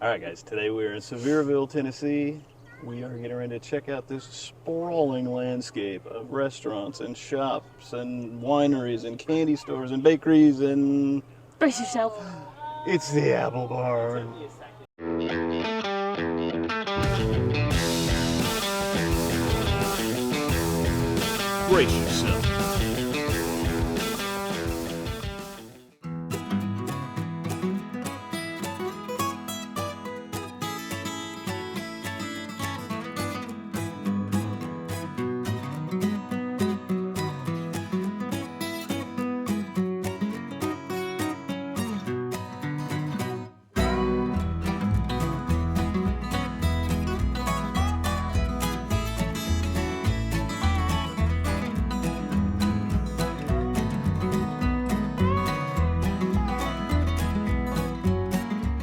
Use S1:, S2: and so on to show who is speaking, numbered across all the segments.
S1: All right, guys, today we're in Sevierville, Tennessee. We are getting ready to check out this sprawling landscape of restaurants and shops and wineries and candy stores and bakeries, and
S2: Brace yourself.
S1: it's the Apple Barn. Brace yourself.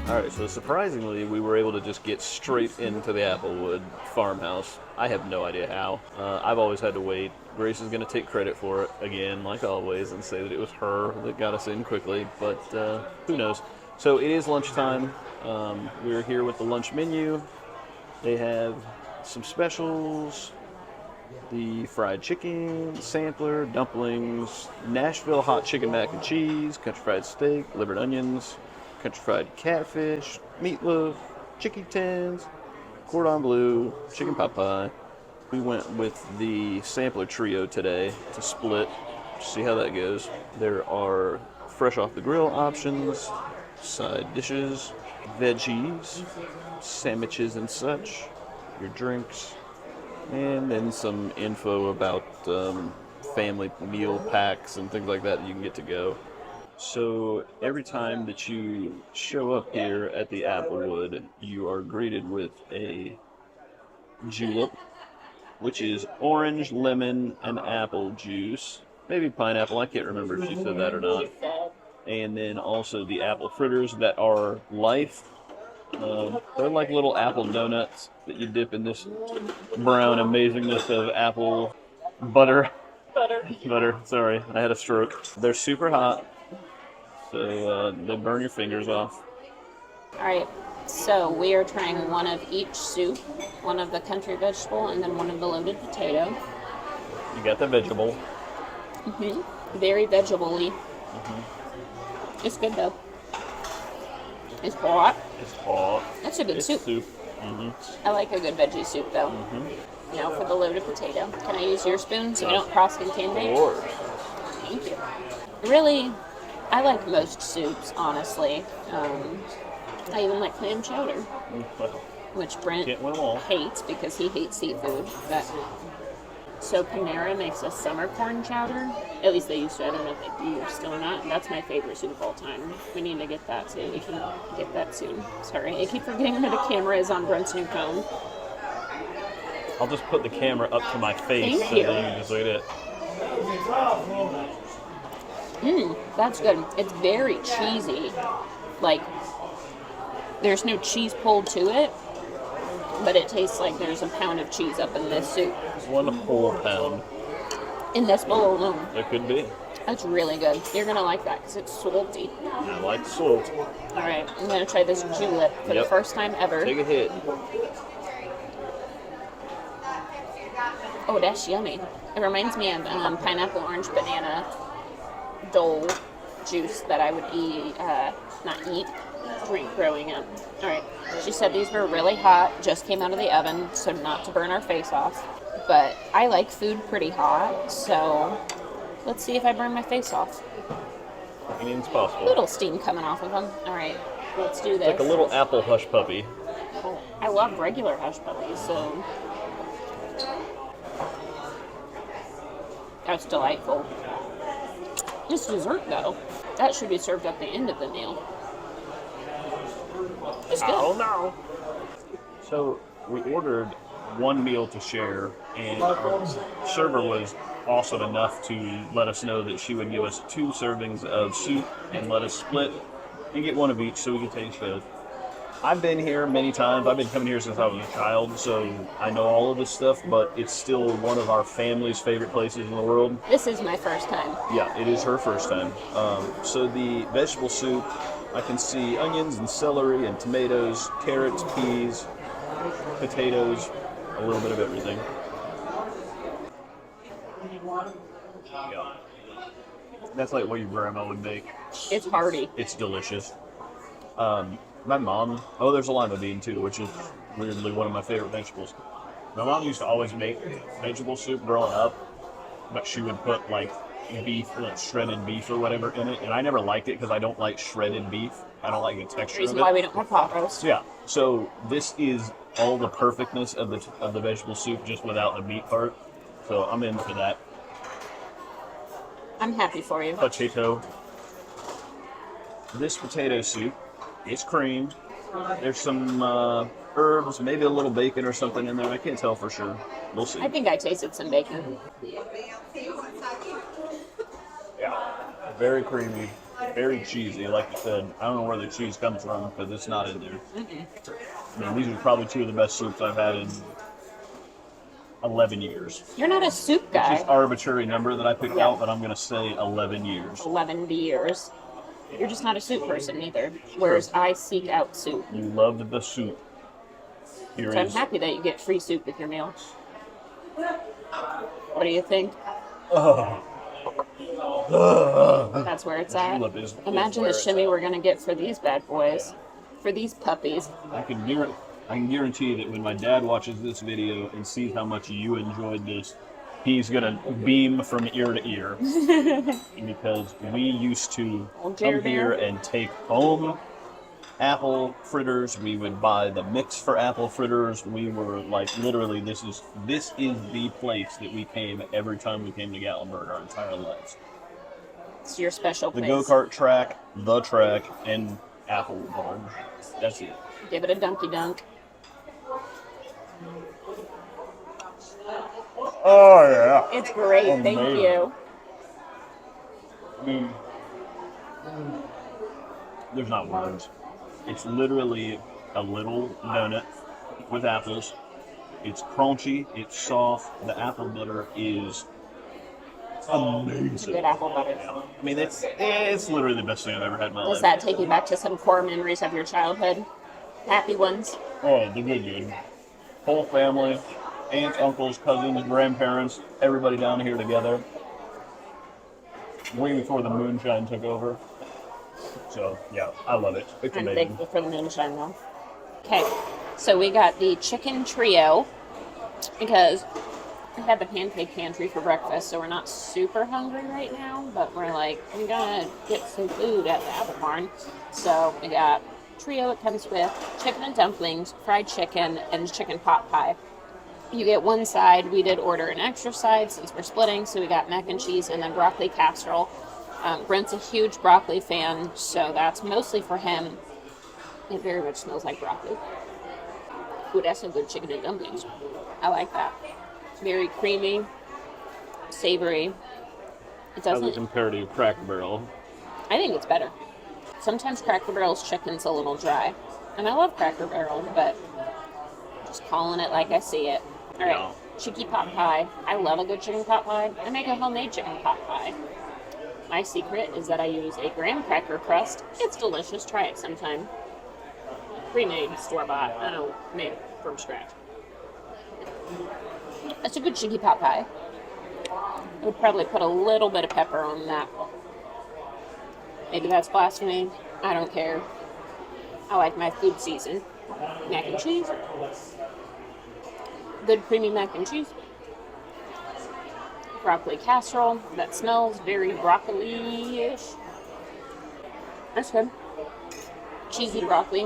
S1: Alright, so surprisingly, we were able to just get straight into the Applewood farmhouse. I have no idea how. I've always had to wait. Grace is going to take credit for it, again, like always, and say that it was her that got us in quickly, but who knows. So it is lunchtime. We're here with the lunch menu. They have some specials, the fried chicken, sampler, dumplings, Nashville hot chicken mac and cheese, country fried steak, livered onions, country fried catfish, meatloaf, chicken tins, cordon bleu, chicken pot pie. We went with the sampler trio today to split, see how that goes. There are fresh off the grill options, side dishes, veggies, sandwiches and such, your drinks, and then some info about family meal packs and things like that you can get to go. So every time that you show up here at the Applewood, you are greeted with a julep, which is orange, lemon, and apple juice. Maybe pineapple, I can't remember if she said that or not. And then also the apple fritters that are life. They're like little apple donuts that you dip in this brown amazingness of apple butter. Butter, sorry, I had a stroke. They're super hot. So they burn your fingers off.
S2: All right, so we are trying one of each soup, one of the country vegetable, and then one of the loaded potato.
S1: You got the vegetable.
S2: Very vegetable-y. It's good though. It's hot.
S1: It's hot.
S2: That's a good soup.
S1: Mm-hmm.
S2: I like a good veggie soup though. Now for the loaded potato. Can I use your spoon so you don't cross-contaminate?
S1: Of course.
S2: Thank you. Really, I like most soups, honestly. I even like clam chowder,
S1: Well,
S2: which Brent
S1: can't win them all.
S2: hates because he hates seafood. But so Panera makes a summer corn chowder. At least they used to. I don't know if they do still or not. That's my favorite soup of all time. We need to get that too. We can get that soon. Sorry, I keep forgetting that the camera is on Brent's new phone.
S1: I'll just put the camera up to my face
S2: Thank
S1: so
S2: you.
S1: that you can just look at it.
S2: That's good. It's very cheesy. Like, there's no cheese pulled to it, but it tastes like there's a pound of cheese up in this soup.
S1: It's 1 whole pound.
S2: In this bowl alone.
S1: It could be.
S2: That's really good. You're going to like that because it's salty.
S1: I like salt.
S2: All right, I'm going to try this julep for the first time ever.
S1: Take a hit.
S2: Oh, that's yummy. It reminds me of pineapple, orange, banana, dole juice that I would drink growing up. All right. She said these were really hot, just came out of the oven, so not to burn our face off. But I like food pretty hot, so let's see if I burn my face off.
S1: Anything's possible.
S2: Little steam coming off of them. All right, let's do this.
S1: Like a little apple hush puppy.
S2: Oh, I love regular hush puppies, so that's delightful. This dessert, though, that should be served at the end of the meal. It's good.
S1: Oh no! So we ordered one meal to share, and our server was awesome enough to let us know that she would give us 2 servings of soup and let us split and get one of each so we could taste both. I've been here many times. I've been coming here since I was a child, so I know all of this stuff, but it's still one of our family's favorite places in the world.
S2: This is my first time.
S1: Yeah, it is her first time. So the vegetable soup I can see onions and celery and tomatoes, carrots, peas, potatoes, a little bit of everything. Yeah. That's like what your grandma would make.
S2: It's hearty.
S1: It's delicious. My mom, there's a lima bean too, which is weirdly one of my favorite vegetables. My mom used to always make vegetable soup growing up, but she would put like beef, like shredded beef or whatever in it, and I never liked it because I don't like shredded beef. I don't like the texture
S2: Reason
S1: of it.
S2: why we don't have pot roast.
S1: Yeah, so this is all the perfectness of the vegetable soup, just without the meat part. So I'm in for that.
S2: I'm happy for you.
S1: Potato. This potato soup, it's creamed. There's some herbs, maybe a little bacon or something in there. I can't tell for sure. We'll see.
S2: I think I tasted some bacon.
S1: Yeah, very creamy, very cheesy. Like you said, I don't know where the cheese comes from because it's not in there. I mean, these are probably two of the best soups I've had in 11 years.
S2: You're not a soup guy.
S1: Just arbitrary number that I picked out, but I'm going to say 11 years.
S2: 11 years. You're just not a soup person either. Whereas I seek out soup.
S1: You loved the soup. Here
S2: So I'm
S1: is.
S2: happy that you get free soup with your meal. What do you think? That's where it's at.
S1: Julep is
S2: Imagine
S1: where
S2: the
S1: it's
S2: shimmy we're going to get for these bad boys. For these puppies.
S1: I can guarantee that when my dad watches this video and sees how much you enjoyed this, he's gonna beam from ear to ear. Because we used to come here and take home apple fritters. We would buy the mix for apple fritters. We were like, literally, this is the place that we came every time we came to Gatlinburg our entire lives.
S2: It's your special
S1: The
S2: place.
S1: go-kart track, the track, and Applewood. That's it.
S2: Give it a dunky dunk.
S1: Oh yeah.
S2: It's great. Thank
S1: Amazing.
S2: you.
S1: I mean, there's not words. It's literally a little donut with apples. It's crunchy. It's soft. The apple butter is amazing.
S2: Good apple butter.
S1: I mean, it's literally the best thing I've ever had in my
S2: Does
S1: life.
S2: that take you back to some core memories of your childhood? Happy ones?
S1: Oh, the good. Whole family, aunts, uncles, cousins, grandparents, everybody down here together. Way before the moonshine took over. So, yeah, I love it. It's
S2: I'm
S1: amazing.
S2: thankful for the moonshine though. Okay, so we got the chicken trio because I had the pancake pantry for breakfast, so we're not super hungry right now, but we're like, we gotta get some food at the apple barn. So we got trio. It comes with chicken and dumplings, fried chicken, and chicken pot pie. You get one side. We did order an extra side since we're splitting, so we got mac and cheese and then broccoli casserole. Brent's a huge broccoli fan, so that's mostly for him. It very much smells like broccoli. Ooh, that's some good chicken and dumplings. I like that. It's very creamy, savory. It
S1: How's it
S2: doesn't.
S1: compared to Cracker Barrel?
S2: I think it's better. Sometimes Cracker Barrel's chicken's a little dry, and I love Cracker Barrel, but just calling it like I see it. All right,
S1: Yeah.
S2: chicken pot pie. I love a good chicken pot pie. I make a homemade chicken pot pie. My secret is that I use a graham cracker crust. It's delicious. Try it sometime. Pre-made, store-bought. I don't make it from scratch. It's a good chicken pot pie. I would probably put a little bit of pepper on that. Maybe that's blasphemy. I don't care. I like my food seasoned. Mac and cheese. Good creamy mac and cheese. Broccoli casserole. That smells very broccoli-ish. That's good. Cheesy broccoli.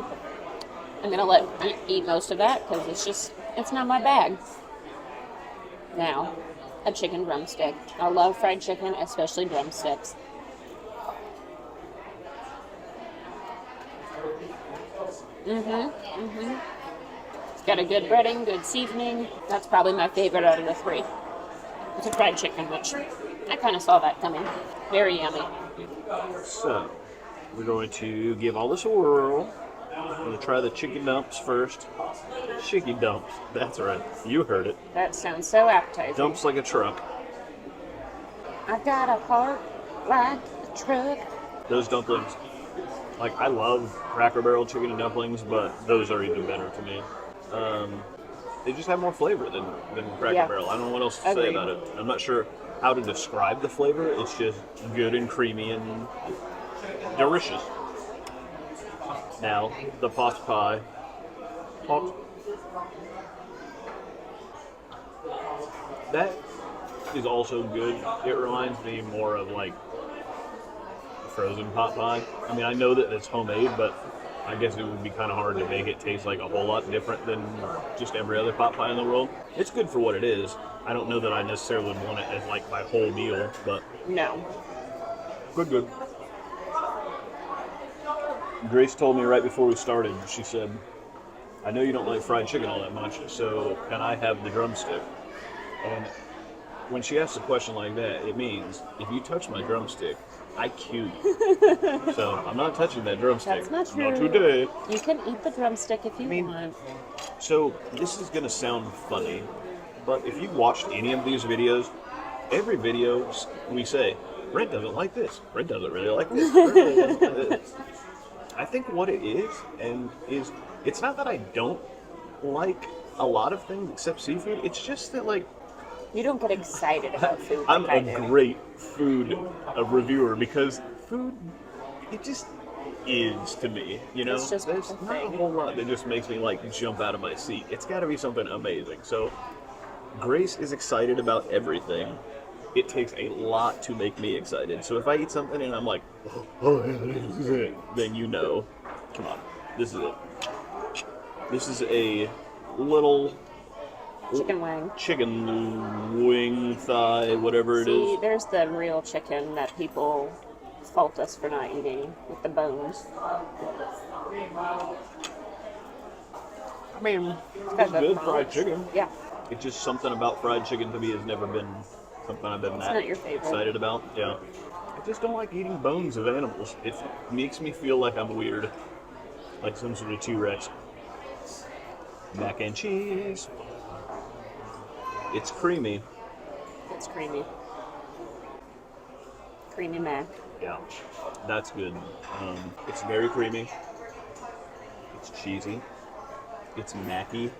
S2: I'm going to let Brent eat most of that because it's not my bag. Now, a chicken drumstick. I love fried chicken, especially drumsticks. It's got a good breading, good seasoning. That's probably my favorite out of the three. It's a fried chicken, which I kind of saw that coming. Very yummy.
S1: So, we're going to give all this a whirl. We're going to try the chicken dumps first. Chicken dumps. That's right. You heard it.
S2: That sounds so appetizing.
S1: Dumps like a truck.
S2: I got a heart like a truck.
S1: Those dumplings Like, I love Cracker Barrel chicken and dumplings, but those are even better to me. They just have more flavor than Cracker Barrel. I don't know what else to say about it. I'm not sure how to describe the flavor. It's just good and creamy and delicious. Now, the pot pie. That is also good. It reminds me more of like frozen pot pie. I mean, I know that it's homemade, but I guess it would be kind of hard to make it taste like a whole lot different than just every other pot pie in the world. It's good for what it is. I don't know that I necessarily would want it as like my whole meal, but
S2: no.
S1: Good. Grace told me right before we started, she said, I know you don't like fried chicken all that much, so can I have the drumstick? And when she asks a question like that, it means if you touch my drumstick, I kill you. So I'm not touching that drumstick.
S2: That's not true.
S1: Not today.
S2: You can eat the drumstick if you want.
S1: So this is going to sound funny, but if you watched any of these videos, every video we say, Brent doesn't like this. Brent doesn't really like this. Brent doesn't like this. I think what it is, it's not that I don't like a lot of things except seafood. It's just that, like,
S2: you don't get excited about food.
S1: I'm a great food reviewer because food, it just is to me. You know,
S2: it's just
S1: there's not a whole lot that just makes me like jump out of my seat. It's got to be something amazing. So Grace is excited about everything. It takes a lot to make me excited. So if I eat something and I'm like, oh, this is it, then you know, come on, this is it. This is a little chicken wing thigh, whatever it is.
S2: See, there's the real chicken that people fault us for not eating with the bones.
S1: I mean, it's good fried chicken.
S2: Yeah.
S1: It's just something about fried chicken to me has never been something I've been that excited about. Yeah. I just don't like eating bones of animals. It makes me feel like I'm weird. Like some sort of T-Rex. Mac and cheese. It's creamy.
S2: It's creamy. Creamy mac.
S1: Yeah, that's good. It's very creamy. It's cheesy. It's macky.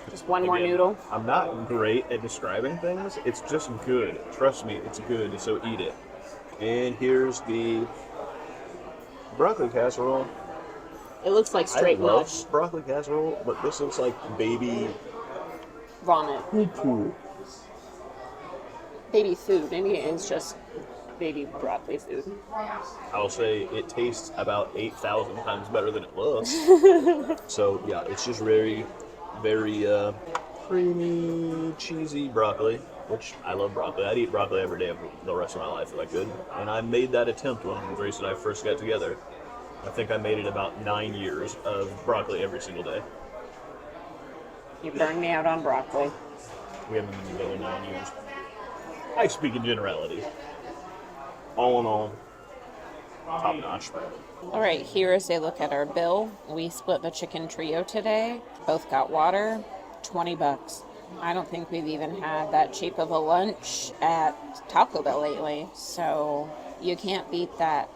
S2: Just one more noodle.
S1: I'm not great at describing things. It's just good. Trust me, it's good, so eat it. And here's the broccoli casserole.
S2: It looks like straight
S1: I love
S2: mush.
S1: broccoli casserole, but this looks like baby
S2: Vomit.
S1: food.
S2: Baby food. Maybe it's just baby broccoli food.
S1: I'll say it tastes about 8,000 times better than it looks. So yeah, it's just very, very creamy, cheesy broccoli, which I love broccoli. I'd eat broccoli every day of the rest of my life if I could. And I made that attempt when Grace and I first got together. I think I made it about 9 years of broccoli every single day.
S2: You burned me out on broccoli.
S1: We haven't been together 9 years. I speak in generalities. All in all, top notch.
S2: All right, here is a look at our bill. We split the chicken trio today. Both got water, $20. I don't think we've even had that cheap of a lunch at Taco Bell lately, so you can't beat that.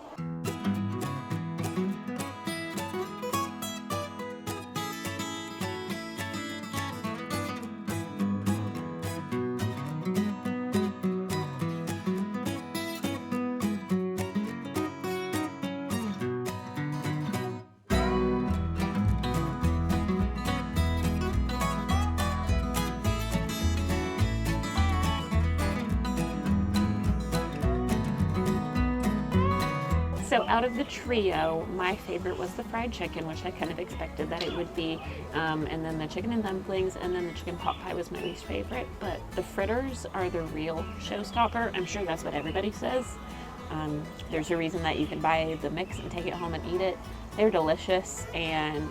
S2: So out of the trio, my favorite was the fried chicken, which I kind of expected that it would be. And then the chicken and dumplings, and then the chicken pot pie was my least favorite. But the fritters are the real showstopper. I'm sure that's what everybody says. There's a reason that you can buy the mix and take it home and eat it. They're delicious, and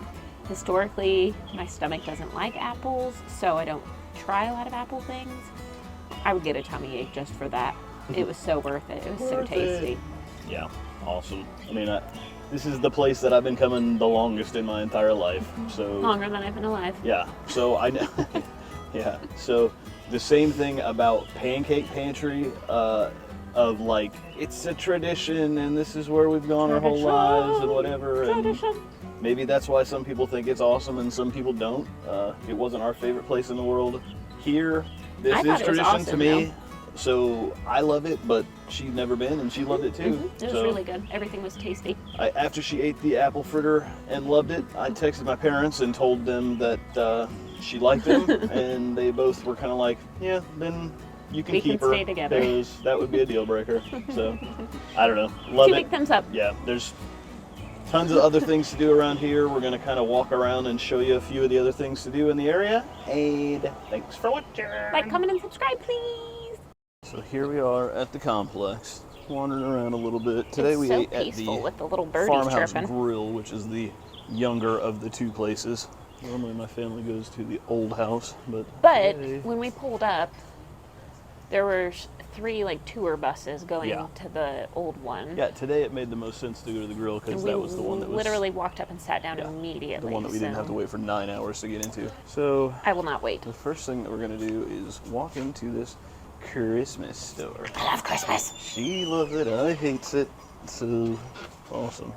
S2: historically, my stomach doesn't like apples, so I don't try a lot of apple things. I would get a tummy ache just for that. It was so worth it. It was so tasty.
S1: Yeah. Awesome. I mean, this is the place that I've been coming the longest in my entire life. So
S2: longer than I've been alive.
S1: Yeah. So I know. Yeah. So the same thing about Pancake Pantry. of like, it's a tradition and this is where we've gone our whole lives and whatever. And maybe that's why some people think it's awesome and some people don't. It wasn't our favorite place in the world. Here, this is tradition to me. So I love it, but she'd never been, and she loved it too.
S2: It was really good. Everything was tasty.
S1: After she ate the apple fritter and loved it, I texted my parents and told them that she liked them, and they both were kind of like, yeah, then you can keep her.
S2: Stay together.
S1: Because that would be a deal breaker. So, I don't know. Love it.
S2: 2 big thumbs up.
S1: Yeah, there's tons of other things to do around here. We're going to kind of walk around and show you a few of the other things to do in the area. And thanks for watching.
S2: Like, comment, and subscribe, please.
S1: So here we are at the complex, wandering around a little bit. Today we ate at the
S2: with the little birdies
S1: Farmhouse
S2: chirping.
S1: Grill, which is the younger of the two places. Normally my family goes to the old house, but today...
S2: when we pulled up, there were 3 like tour buses going to the old one.
S1: Yeah, today it made the most sense to go to the grill because that was the one that was
S2: literally walked up and sat down immediately.
S1: The one that we didn't have to wait for 9 hours to get into. So
S2: I will not wait.
S1: The first thing that we're gonna do is walk into this Christmas store.
S2: I love Christmas.
S1: She loves it, I hates it. So awesome.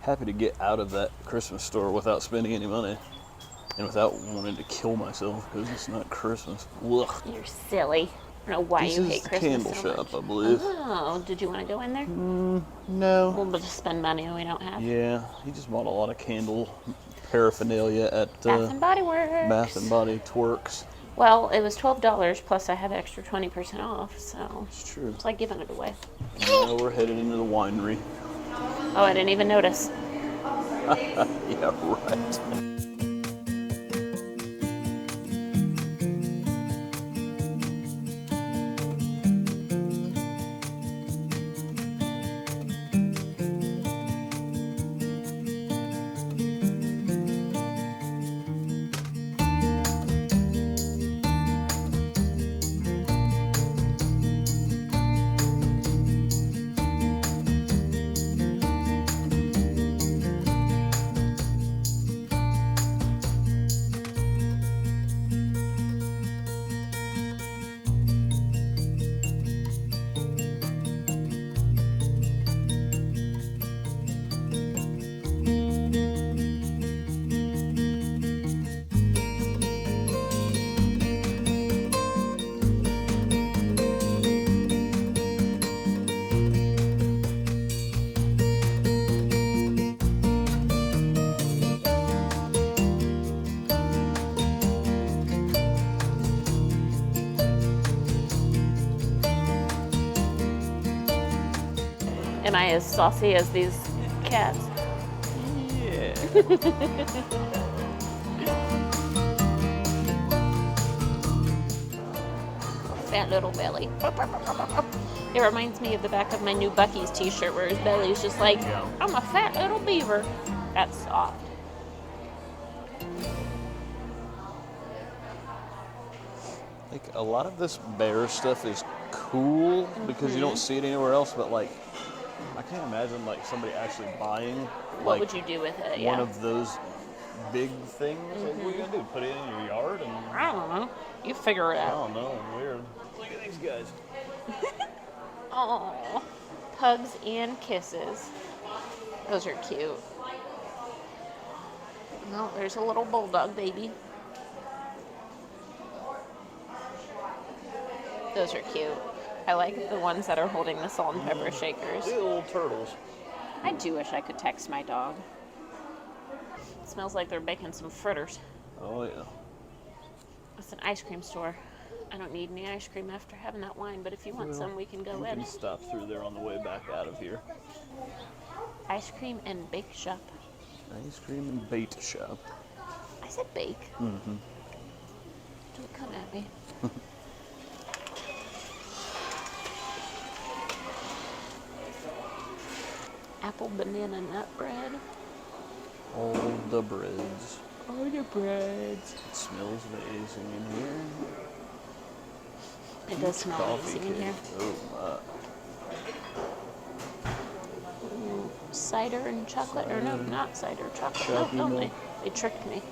S1: Happy to get out of that Christmas store without spending any money and without wanting to kill myself because it's not Christmas. Ugh.
S2: You're silly. I don't know why you hate Christmas so much.
S1: This is the candle shop, I believe.
S2: Oh, did you want to go in there?
S1: No.
S2: We'll just spend money we don't have.
S1: Yeah, he just bought a lot of candle paraphernalia at
S2: Bath and Body Works.
S1: Bath and Body Twerks.
S2: Well, it was $12 plus I had extra 20% off, so
S1: it's true.
S2: It's like giving it away.
S1: Now we're headed into the winery.
S2: Oh, I didn't even notice.
S1: Yeah, right.
S2: Am I as saucy as these cats?
S1: Yeah.
S2: Fat little belly. It reminds me of the back of my new Bucky's t-shirt where his belly's just like,
S1: Yeah.
S2: I'm a fat little beaver. That's soft.
S1: Like a lot of this bear stuff is cool because you don't see it anywhere else, but like I can't imagine like somebody actually buying
S2: What
S1: like
S2: would you do with it?
S1: one
S2: Yeah.
S1: of those big things. Like, what are you gonna do? Put it in your yard? And
S2: I don't know. You figure it
S1: I
S2: out.
S1: don't know. Weird. Look at these guys.
S2: Oh, hugs and kisses. Those are cute. Oh, there's a little bulldog baby. Those are cute. I like the ones that are holding the salt and pepper shakers.
S1: These little turtles.
S2: I do wish I could text my dog. It smells like they're baking some fritters.
S1: Oh yeah.
S2: It's an ice cream store. I don't need any ice cream after having that wine, but if you want some, we can go
S1: We
S2: in.
S1: can stop through there on the way back out of here.
S2: Ice cream and bake shop.
S1: Ice cream and bait shop.
S2: I said bake.
S1: Mm-hmm.
S2: Don't come at me. Apple banana nut bread.
S1: All the breads.
S2: All the breads.
S1: It smells amazing in here.
S2: It does smell
S1: Coffee
S2: amazing in here.
S1: cake. Oh
S2: Cider and chocolate, or no, not cider, chocolate.
S1: Chocolate
S2: No,
S1: milk.
S2: they tricked me.
S1: my.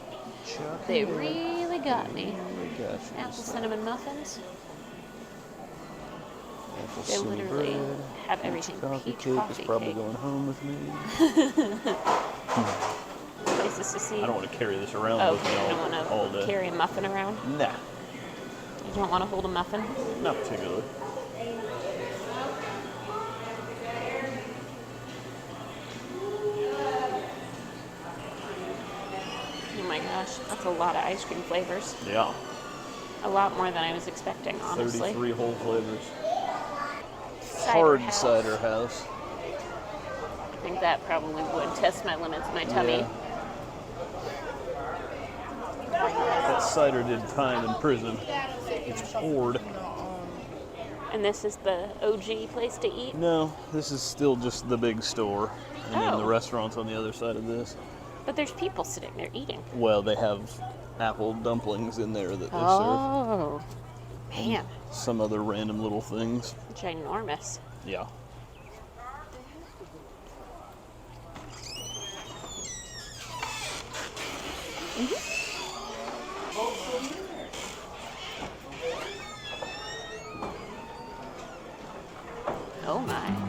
S1: Chocolate.
S2: They really got me.
S1: Gosh,
S2: Apple cinnamon muffins.
S1: apple
S2: They
S1: cinnamon
S2: literally
S1: bread.
S2: have everything.
S1: Coffee
S2: Peach
S1: cake
S2: coffee
S1: is probably
S2: cake.
S1: going home with me.
S2: Places to see.
S1: I don't want to carry this around
S2: Oh,
S1: with me
S2: you don't
S1: all
S2: want to
S1: day.
S2: carry a muffin around?
S1: Nah,
S2: You don't want to hold a muffin?
S1: not particularly.
S2: Oh my gosh, that's a lot of ice cream flavors.
S1: Yeah,
S2: A lot more than I was expecting, honestly.
S1: 33 whole flavors.
S2: Cider
S1: Hard
S2: house.
S1: cider house.
S2: I think that probably would test my limits, my tummy.
S1: Yeah. That cider did time in prison. It's poured.
S2: And this is the OG place to eat?
S1: No, this is still just the big store. And then the
S2: Oh.
S1: restaurant's on the other side of this.
S2: But there's people sitting there eating.
S1: Well, they have apple dumplings in there that they serve.
S2: Oh, man,
S1: Some other random little things.
S2: ginormous.
S1: Yeah.
S2: Oh my.